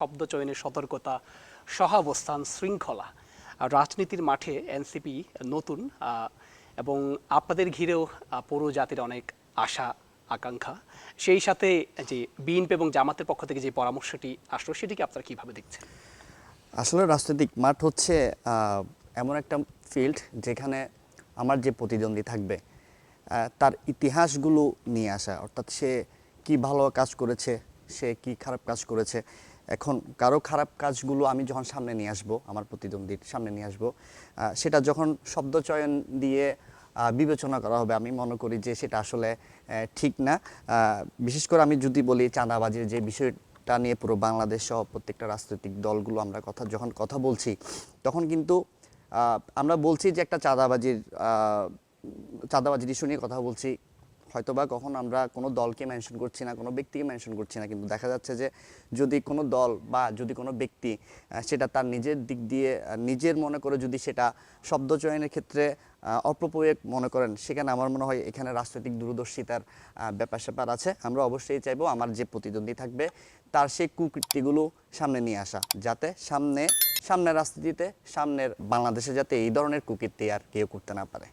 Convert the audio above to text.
শব্দ চয়নের সতর্কতা, সহাবস্থান, শৃঙ্খলা। আর রাজনীতির মাঠে এনসিপি নতুন এবং আপনাদের ঘিরেও পুরো জাতির অনেক আশা আকাঙ্ক্ষা। সেই সাথে যে বিএনপি এবং জামাতের পক্ষ থেকে যে পরামর্শটি আসলো সেটিকে আপনারা কিভাবে দেখছেন? আসলে রাজনৈতিক মাঠ হচ্ছে এমন একটা ফিল্ড যেখানে আমার যে প্রতিদ্বন্দ্বী থাকবে তার ইতিহাসগুলো নিয়ে আসা, অর্থাৎ সে কি ভালো কাজ করেছে, সে কি খারাপ কাজ করেছে। এখন কারো খারাপ কাজগুলো আমি যখন সামনে নিয়ে আসবো, আমার প্রতিদ্বন্দ্বীর সামনে নিয়ে আসবো, সেটা যখন শব্দচয়ন দিয়ে বিবেচনা করা হবে, আমি মনে করি যে সেটা আসলে ঠিক না। বিশেষ করে আমি যদি বলি চাঁদাবাজির যে বিষয়টা নিয়ে পুরো বাংলাদেশ সহ প্রত্যেকটা রাজনৈতিক দলগুলো আমরা যখন কথা বলছি, তখন কিন্তু আমরা বলছি যে একটা চাঁদাবাজির ইস্যু নিয়ে কথা বলছি। হয়তোবা কখন আমরা কোনো দলকে মেনশন করছি না, কোনো ব্যক্তিকে মেনশন করছি না, কিন্তু দেখা যাচ্ছে যে যদি কোনো দল বা যদি কোনো ব্যক্তি সেটা তার নিজের দিক দিয়ে নিজের মনে করে যদি সেটা শব্দচয়নের ক্ষেত্রে অপপ্রয়োগ মনে করেন, সেখানে আমার মনে হয় এখানে রাজনৈতিক দূরদর্শিতার ব্যাপার স্যাপার আছে। আমরা অবশ্যই চাইবো আমার যে প্রতিদ্বন্দ্বী থাকবে তার সেই কুকীর্তিগুলো সামনে নিয়ে আসা, যাতে সামনের রাজনীতিতে, সামনের বাংলাদেশে যাতে এই ধরনের কুকীর্তি আর কেউ করতে না পারে।